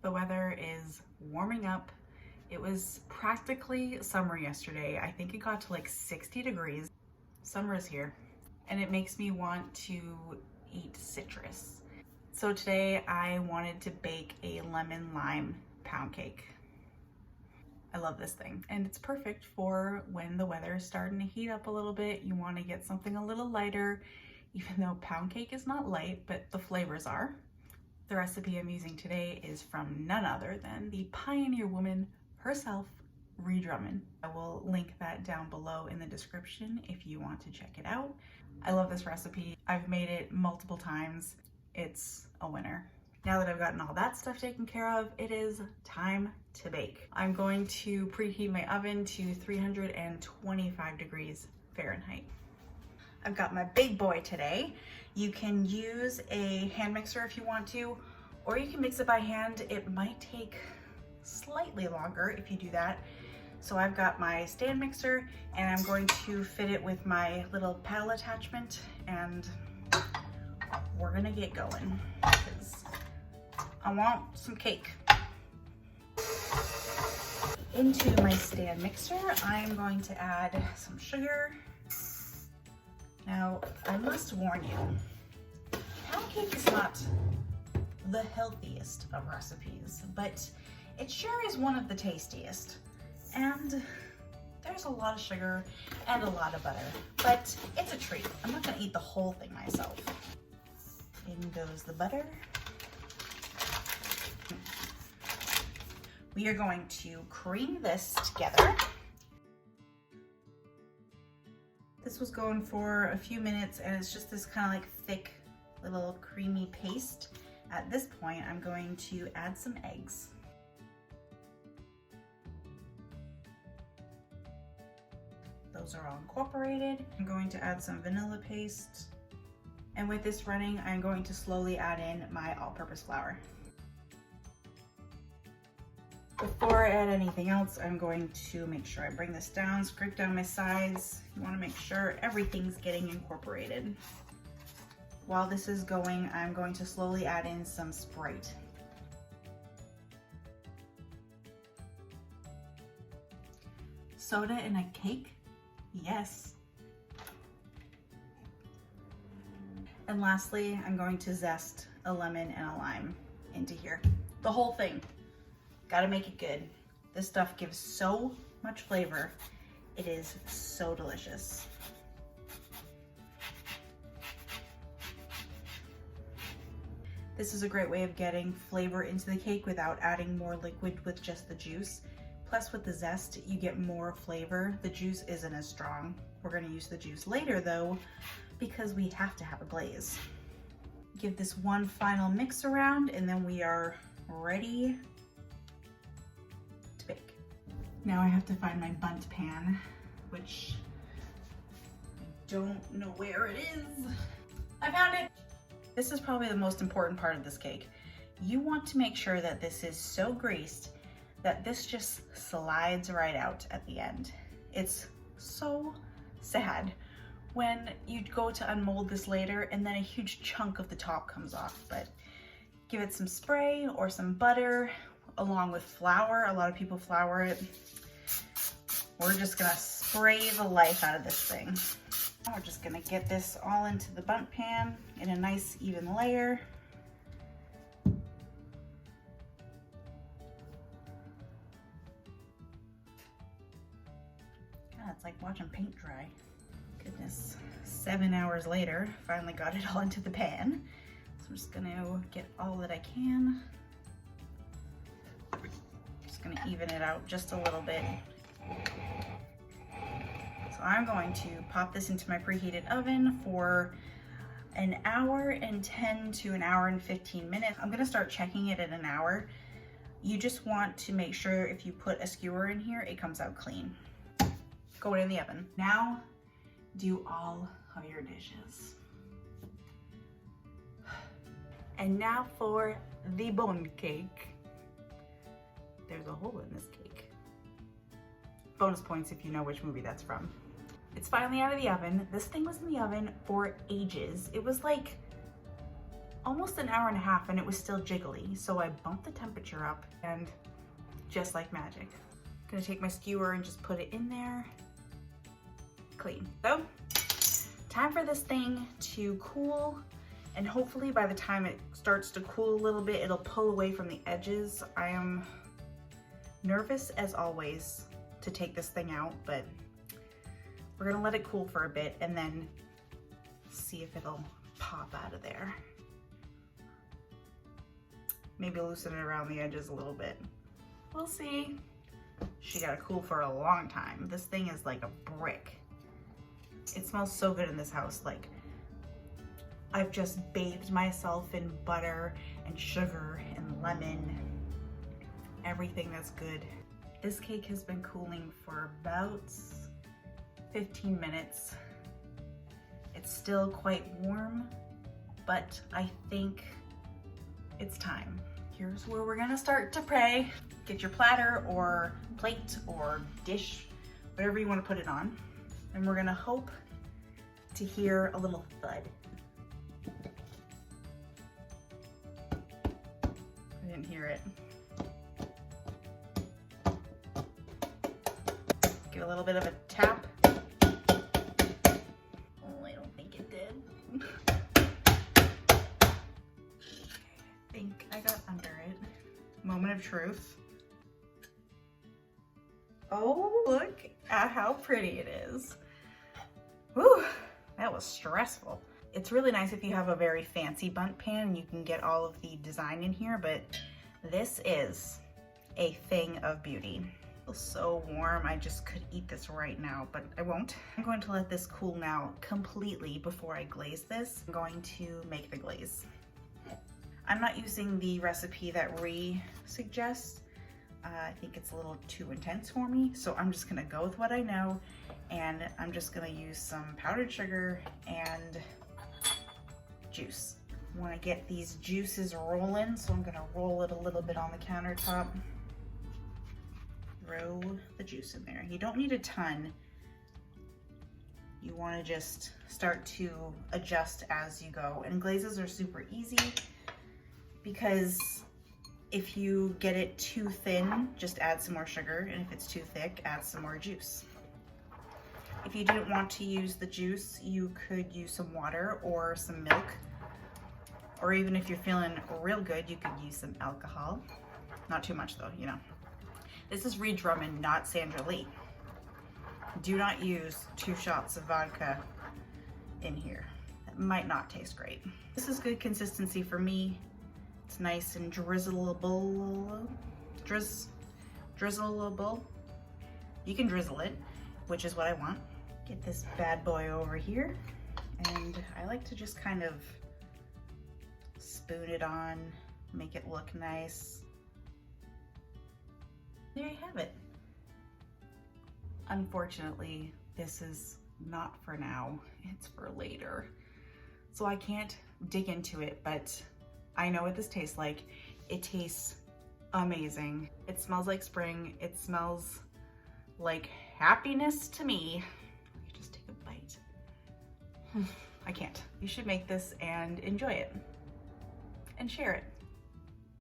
The weather is warming up. It was practically summer yesterday. I think it got to like 60 degrees. Summer is here, and it makes me want to eat citrus. So today I wanted to bake a lemon lime pound cake. I love this thing, and it's perfect for when the weather is starting to heat up a little bit. You want to get something a little lighter, even though pound cake is not light, but the flavors are. The recipe I'm using today is from none other than the pioneer woman herself, Ree Drummond. I will link that down below in the description if you want to check it out. I love this recipe. I've made it multiple times. It's a winner. Now that I've gotten all that stuff taken care of, it is time to bake. I'm going to preheat my oven to 325 degrees Fahrenheit. I've got my big boy today. You can use a hand mixer if you want to, or you can mix it by hand. It might take slightly longer if you do that. So I've got my stand mixer, and I'm going to fit it with my little paddle attachment, and we're gonna get going because I want some cake. Into my stand mixer, I'm going to add some sugar. Now, I must warn you, pound cake is not the healthiest of recipes, but it sure is one of the tastiest. And there's a lot of sugar and a lot of butter, but it's a treat. I'm not gonna eat the whole thing myself. In goes the butter. We are going to cream this together. This was going for a few minutes, and it's just this kind of like thick little creamy paste. At this point, I'm going to add some eggs. Those are all incorporated. I'm going to add some vanilla paste. And with this running, I'm going to slowly add in my all-purpose flour. Before I add anything else, I'm going to make sure I bring this down, scrape down my sides. You want to make sure everything's getting incorporated. While this is going, I'm going to slowly add in some Sprite. Soda in a cake? Yes. And lastly, I'm going to zest a lemon and a lime into here. The whole thing. Gotta make it good. This stuff gives so much flavor. It is so delicious. This is a great way of getting flavor into the cake without adding more liquid with just the juice. Plus with the zest, you get more flavor. The juice isn't as strong. We're gonna use the juice later though, because we have to have a glaze. Give this one final mix around, and then we are ready to bake. Now I have to find my bundt pan, which I don't know where it is. I found it. This is probably the most important part of this cake. You want to make sure that this is so greased that this just slides right out at the end. It's so sad when you go to unmold this later and then a huge chunk of the top comes off, but give it some spray or some butter along with flour. A lot of people flour it. We're just gonna spray the life out of this thing. Now we're just gonna get this all into the bundt pan in a nice even layer. It's like watching paint dry. Goodness. 7 hours later, finally got it all into the pan. So I'm just gonna get all that I can. Just gonna even it out just a little bit. So I'm going to pop this into my preheated oven for an hour and 10 to an hour and 15 minutes. I'm gonna start checking it at an hour. You just want to make sure if you put a skewer in here, it comes out clean. Going in the oven. Now, do all of your dishes. And now for the bone cake. There's a hole in this cake. Bonus points if you know which movie that's from. It's finally out of the oven. This thing was in the oven for ages. It was like almost an hour and a half and it was still jiggly. So I bumped the temperature up and just like magic. I'm gonna take my skewer and just put it in there. Clean. So, time for this thing to cool, and hopefully by the time it starts to cool a little bit, it'll pull away from the edges. I am nervous as always to take this thing out, but we're gonna let it cool for a bit and then see if it'll pop out of there. Maybe loosen it around the edges a little bit. We'll see. She gotta cool for a long time. This thing is like a brick. It smells so good in this house. Like, I've just bathed myself in butter and sugar and lemon, everything that's good. This cake has been cooling for about 15 minutes. It's still quite warm, but I think it's time. Here's where we're gonna start to pray. Get your platter or plate or dish, whatever you wanna put it on. And we're gonna hope to hear a little thud. I didn't hear it. Give a little bit of a tap. Oh, I don't think it did. Okay, I think I got under it. Moment of truth. Oh, look at how pretty it is. Whew, that was stressful. It's really nice if you have a very fancy bundt pan and you can get all of the design in here, but this is a thing of beauty. It feels so warm, I just could eat this right now, but I won't. I'm going to let this cool now completely before I glaze this. I'm going to make the glaze. I'm not using the recipe that Ree suggests. I think it's a little too intense for me, so I'm just gonna go with what I know, and I'm just gonna use some powdered sugar and juice. I wanna get these juices rolling, so I'm gonna roll it a little bit on the countertop. Throw the juice in there. You don't need a ton. You wanna just start to adjust as you go. And glazes are super easy because if you get it too thin, just add some more sugar, and if it's too thick, add some more juice. If you didn't want to use the juice, you could use some water or some milk, or even if you're feeling real good, you could use some alcohol. Not too much though, you know. This is Ree Drummond, not Sandra Lee. Do not use 2 shots of vodka in here. It might not taste great. This is good consistency for me. It's nice and drizzleable. Drizzleable. You can drizzle it, which is what I want. Get this bad boy over here. And I like to just kind of spoon it on, make it look nice. There you have it. Unfortunately, this is not for now, it's for later. So I can't dig into it, but I know what this tastes like. It tastes amazing. It smells like spring. It smells like happiness to me. Let me just take a bite. I can't. You should make this and enjoy it and share it.